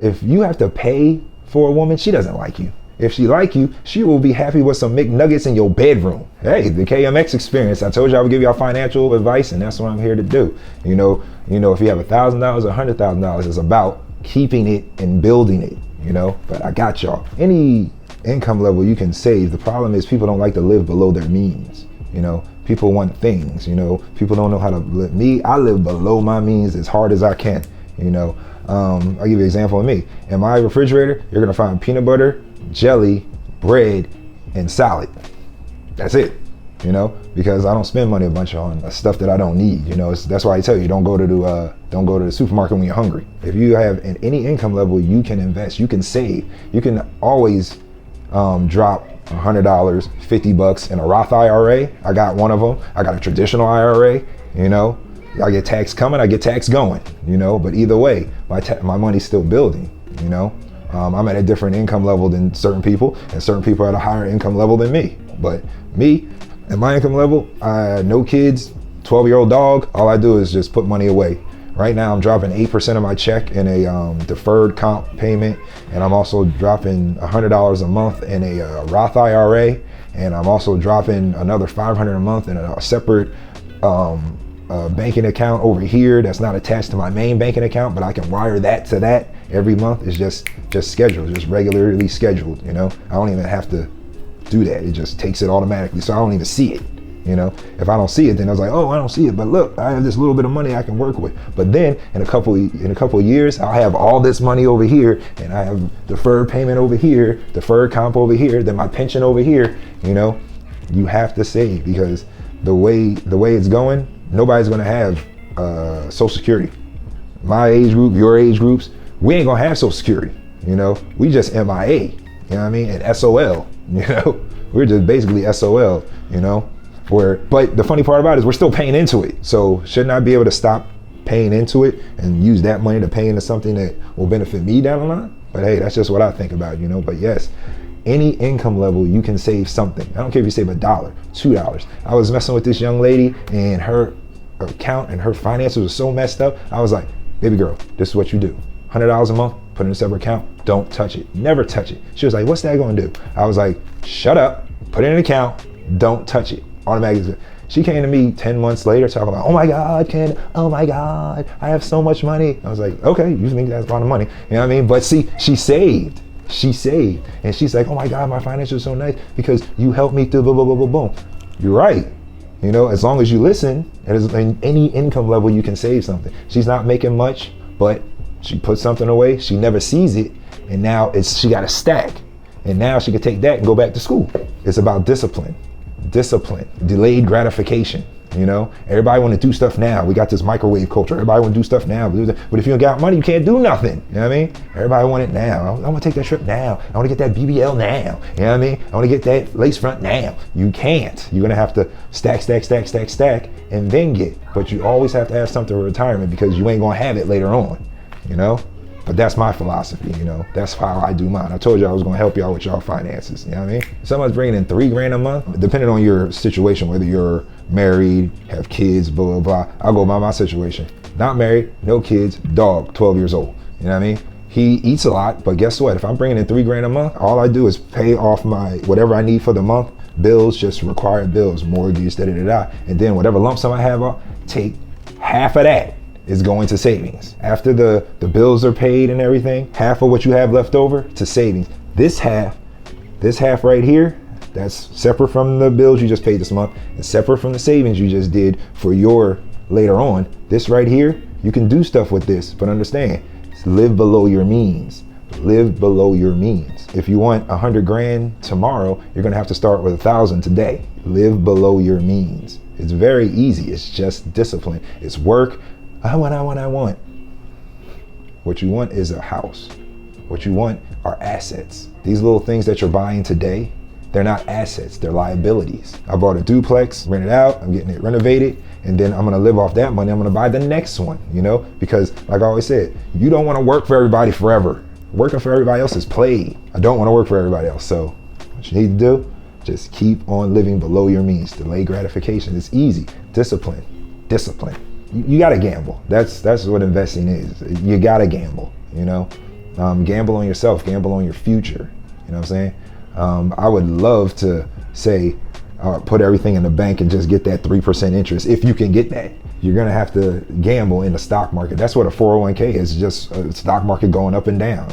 If you have to pay for a woman, she doesn't like you. If she like you, she will be happy with some McNuggets in your bedroom. Hey, the KMX experience. I told you I would give y'all financial advice, and that's what I'm here to do. You know, if you have $1,000 or $100,000, it's about keeping it and building it. But I got y'all. Any income level you can save. The problem is people don't like to live below their means. People want things. People don't know how to live. I live below my means as hard as I can. I'll give you an example of me. In my refrigerator, you're gonna find peanut butter, jelly, bread, and salad. That's it. Because I don't spend money a bunch on stuff that I don't need. That's why I tell you, don't go to the supermarket when you're hungry. If you have any income level, you can invest, you can save. You can always drop $100, $50 in a Roth IRA. I got one of them. I got a traditional IRA. I get tax coming, I get tax going. But either way, my money's still building. I'm at a different income level than certain people, and certain people are at a higher income level than me. But me, at my income level, no kids, 12-year-old dog, all I do is just put money away. Right now, I'm dropping 8% of my check in a deferred comp payment, and I'm also dropping $100 a month in a Roth IRA, and I'm also dropping another $500 a month in a separate banking account over here that's not attached to my main banking account, but I can wire that to that every month. It's just scheduled, just regularly scheduled. I don't even have to do that. It just takes it automatically, so I don't even see it. If I don't see it, then I was like, oh, I don't see it, but look, I have this little bit of money I can work with. But then in a couple of years, I'll have all this money over here, and I have deferred payment over here, deferred comp over here, then my pension over here. You have to save, because the way it's going, nobody's gonna have Social Security. My age group, your age groups, we ain't gonna have Social Security. We just MIA. You know what I mean? And SOL. We're just basically SOL. But the funny part about it is we're still paying into it. So shouldn't I be able to stop paying into it and use that money to pay into something that will benefit me down the line? But hey, that's just what I think about. But yes, any income level, you can save something. I don't care if you save $1, $2. I was messing with this young lady, and her account and her finances were so messed up. I was like, baby girl, this is what you do. $100 a month, put it in a separate account, don't touch it, never touch it. She was like, what's that gonna do? I was like, shut up, put it in an account, don't touch it. Automatically. She came to me 10 months later talking about, oh my God, Ken, oh my God, I have so much money. I was like, okay, you think that's a lot of money. You know what I mean? But see, she saved. And she's like, oh my God, my financials are so nice because you helped me through boom, boom, boom, boom, boom. You're right. As long as you listen, in any income level, you can save something. She's not making much, but she put something away. She never sees it. And now she got a stack. And now she could take that and go back to school. It's about discipline, delayed gratification. Everybody want to do stuff now. We got this microwave culture. Everybody want to do stuff now. But if you don't got money, you can't do nothing. You know what I mean? Everybody want it now. I want to take that trip now. I want to get that BBL now. You know what I mean? I want to get that lace front now. You can't. You're going to have to stack, and then get. But you always have to have something for retirement, because you ain't going to have it later on. But that's my philosophy, That's how I do mine. I told you I was gonna help y'all with y'all finances, you know what I mean? Someone's bringing in $3,000 a month, depending on your situation, whether you're married, have kids, blah, blah, blah. I'll go by my situation. Not married, no kids, dog, 12 years old, you know what I mean? He eats a lot, but guess what? If I'm bringing in $3,000 a month, all I do is pay off my, whatever I need for the month, bills, just required bills, mortgage, da-da-da-da. And then whatever lump sum I have, I'll take half of that is going to savings. After the bills are paid and everything, half of what you have left over to savings. This half right here, that's separate from the bills you just paid this month, and separate from the savings you just did for your later on. This right here, you can do stuff with this, but understand, live below your means. Live below your means. If you want 100 grand tomorrow, you're gonna have to start with 1,000 today. Live below your means. It's very easy. It's just discipline. It's work. I want. What you want is a house. What you want are assets. These little things that you're buying today, they're not assets, they're liabilities. I bought a duplex, rent it out, I'm getting it renovated, and then I'm gonna live off that money. I'm gonna buy the next one, because like I always said, you don't wanna work for everybody forever. Working for everybody else is play. I don't wanna work for everybody else. So what you need to do, just keep on living below your means. Delay gratification, it's easy. Discipline. You gotta gamble. That's what investing is. You gotta gamble, Gamble on yourself, gamble on your future. You know what I'm saying? I would love to say, put everything in the bank and just get that 3% interest. If you can get that, you're gonna have to gamble in the stock market. That's what a 401k is, just a stock market going up and down,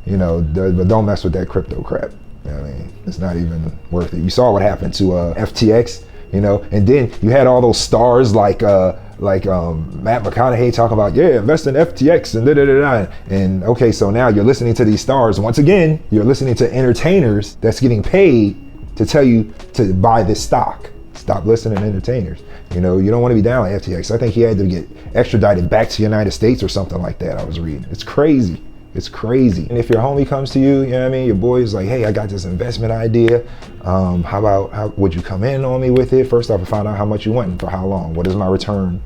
but don't mess with that crypto crap. I mean, it's not even worth it. You saw what happened to FTX, and then you had all those stars like Matt McConaughey talking about, invest in FTX and da-da-da-da. And okay, so now you're listening to these stars. Once again, you're listening to entertainers that's getting paid to tell you to buy this stock. Stop listening to entertainers. You don't want to be down with FTX. I think he had to get extradited back to the United States or something like that, I was reading. It's crazy. It's crazy. And if your homie comes to you, your boy is like, hey, I got this investment idea. How would you come in on me with it? First off, I find out how much you want and for how long. What is my return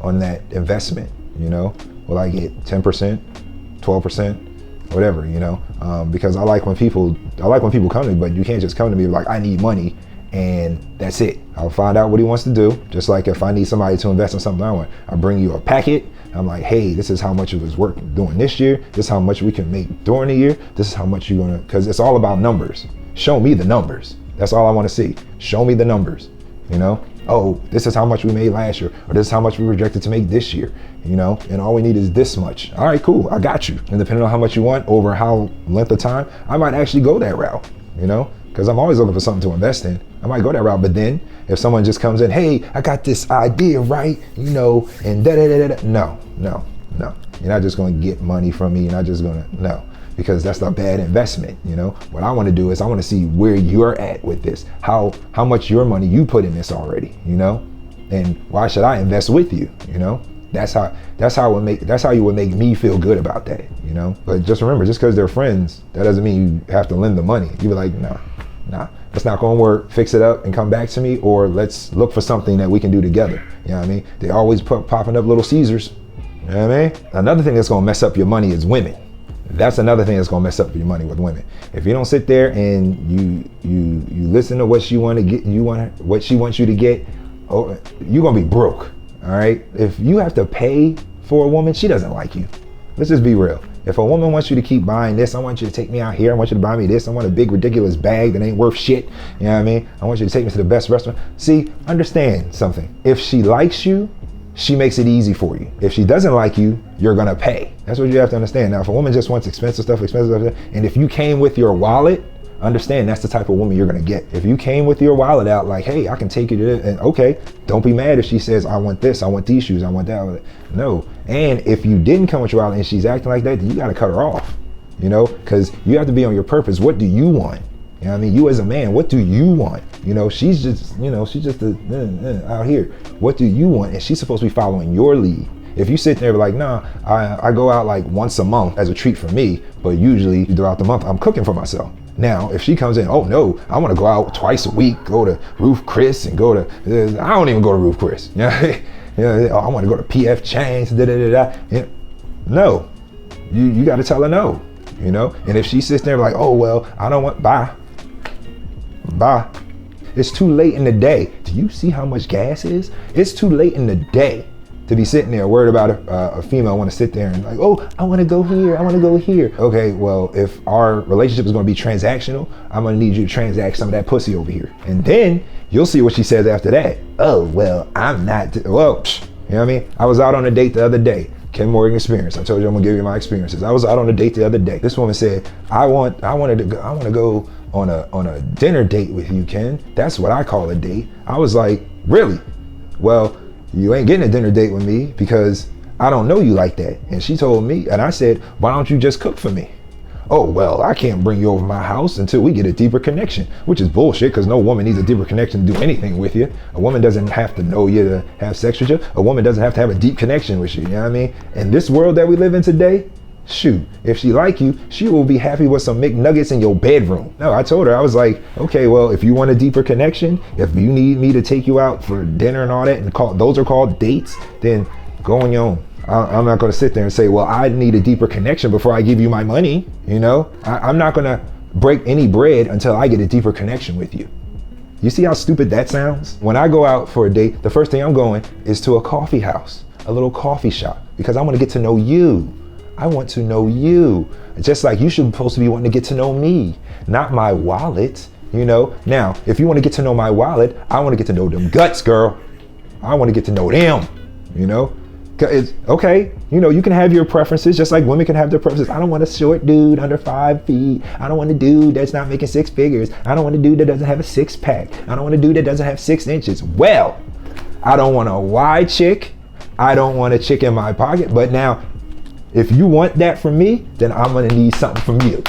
on that investment? Will I get 10%, 12%, whatever, because I like when people come to me, but you can't just come to me like, I need money and that's it. I'll find out what he wants to do. Just like if I need somebody to invest in something I want, I bring you a packet. I'm like, hey, this is how much it was worth doing this year. This is how much we can make during the year. This is how much you're gonna, because it's all about numbers. Show me the numbers. That's all I want to see. Show me the numbers. Oh, this is how much we made last year, or this is how much we projected to make this year, and all we need is this much. All right, cool, I got you. And depending on how much you want over how length of time, I might actually go that route, because I'm always looking for something to invest in. I might go that route, but then if someone just comes in, hey, I got this idea, right? And da-da-da-da-da. No. You're not just going to get money from me. You're not just going to, no, because that's a bad investment. What I want to do is I want to see where you're at with this, how much your money you put in this already, and why should I invest with you? That's how you would make me feel good about that, But just remember, just because they're friends, that doesn't mean you have to lend the money. You be like, nah, that's not gonna work. Fix it up and come back to me, or let's look for something that we can do together. You know what I mean? They always popping up Little Caesars. You know what I mean? Another thing that's gonna mess up your money is women. That's another thing that's gonna mess up your money with women. If you don't sit there and you listen to what she want to get, what she wants you to get, you're gonna be broke. All right. If you have to pay for a woman, she doesn't like you. Let's just be real. If a woman wants you to keep buying this, I want you to take me out here. I want you to buy me this. I want a big, ridiculous bag that ain't worth shit. You know what I mean? I want you to take me to the best restaurant. See, understand something. If she likes you, she makes it easy for you. If she doesn't like you, you're gonna pay. That's what you have to understand. Now, if a woman just wants expensive stuff, and if you came with your wallet, understand that's the type of woman you're gonna get. If you came with your wallet out like, hey, I can take you to this, and okay, don't be mad if she says, I want this, I want these shoes, I want that. No. And if you didn't come with your wallet and she's acting like that, then you gotta cut her off, because you have to be on your purpose. What do you want? You know what I mean? You as a man, what do you want? She's just out here. What do you want? And she's supposed to be following your lead. If you sit there like, nah, I go out like once a month as a treat for me, but usually throughout the month, I'm cooking for myself. Now, if she comes in, oh no, I want to go out twice a week, go to Roof Chris and go to, I don't even go to Roof Chris. I want to go to PF Chang's, No, you got to tell her no, And if she sits there like, oh, well, I don't want, bye. It's too late in the day. Do you see how much gas is? It's too late in the day to be sitting there worried about a female want to sit there and like, oh, I want to go here, I want to go here. Okay, well, if our relationship is going to be transactional, I'm going to need you to transact some of that pussy over here. And then you'll see what she says after that. Oh, well, I'm not, you know what I mean? I was out on a date the other day. Kenn Morgan Xperience. I told you I'm gonna give you my experiences. I was out on a date the other day. This woman said, I want to go on a dinner date with you, Ken. That's what I call a date. I was like, really? Well, you ain't getting a dinner date with me because I don't know you like that. And she told me, and I said, why don't you just cook for me? Oh, well, I can't bring you over my house until we get a deeper connection, which is bullshit because no woman needs a deeper connection to do anything with you. A woman doesn't have to know you to have sex with you. A woman doesn't have to have a deep connection with you. You know what I mean? In this world that we live in today, shoot, if she like you, she will be happy with some McNuggets in your bedroom. No, I told her, I was like, okay, well, if you want a deeper connection, if you need me to take you out for dinner and all that, and those are called dates, then go on your own. I'm not going to sit there and say, well, I need a deeper connection before I give you my money. I'm not going to break any bread until I get a deeper connection with you. You see how stupid that sounds? When I go out for a date, the first thing I'm going is to a coffee house, a little coffee shop, because I want to get to know you. I want to know you. Just like you should be supposed to be wanting to get to know me, not my wallet, you know? Now, if you want to get to know my wallet, I want to get to know them guts, girl. I want to get to know them, you know? It's okay, you know, you can have your preferences just like women can have their preferences. I don't want a short dude under 5 feet. I don't want a dude that's not making 6 figures. I don't want a dude that doesn't have a 6-pack. I don't want a dude that doesn't have 6 inches. Well, I don't want a wide chick. I don't want a chick in my pocket. But now, if you want that from me, then I'm gonna need something from you.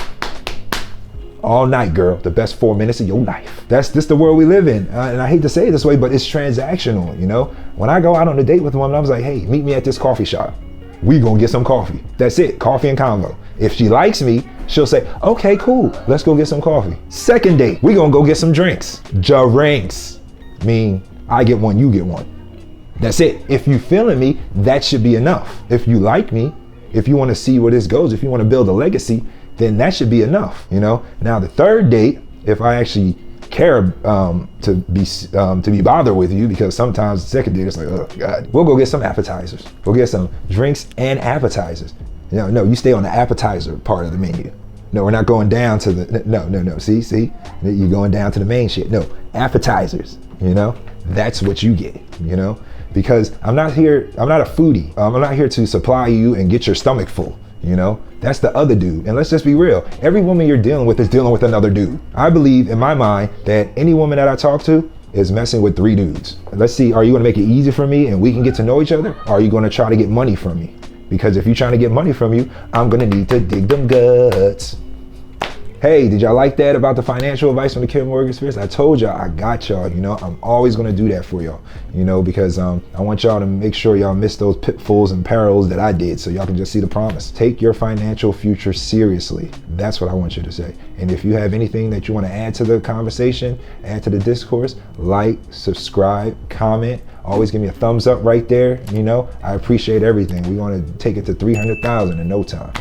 All night, girl, the best 4 minutes of your life. That's just the world we live in. And I hate to say it this way, but it's transactional, you know? When I go out on a date with a woman, I was like, hey, meet me at this coffee shop. We gonna get some coffee. That's it, coffee and convo. If she likes me, she'll say, okay, cool, let's go get some coffee. Second date, we gonna go get some drinks. Drinks. Mean, I get one, you get one. That's it. If you feeling me, that should be enough. If you like me, if you wanna see where this goes, if you wanna build a legacy, then that should be enough, you know? Now the third date, if I actually care to be bothered with you, because sometimes the second date is like, oh God, we'll go get some appetizers. We'll get some drinks and appetizers. No, you stay on the appetizer part of the menu. No, we're not going down to the, no, see, you're going down to the main shit. No, appetizers, you know? That's what you get, you know? Because I'm not a foodie. I'm not here to supply you and get your stomach full. You know, that's the other dude. And let's just be real. Every woman you're dealing with is dealing with another dude. I believe in my mind that any woman that I talk to is messing with 3 dudes. Let's see, are you gonna make it easy for me and we can get to know each other? Or are you gonna try to get money from me? Because if you're trying to get money from you, I'm gonna need to dig them guts. Hey, did y'all like that about the financial advice from the Kenn Morgan Xperience? I told y'all, I got y'all, you know, I'm always gonna do that for y'all, you know, because I want y'all to make sure y'all miss those pitfalls and perils that I did so y'all can just see the promise. Take your financial future seriously. That's what I want you to say. And if you have anything that you wanna add to the conversation, add to the discourse, like, subscribe, comment, always give me a thumbs up right there, you know, I appreciate everything. We wanna take it to 300,000 in no time.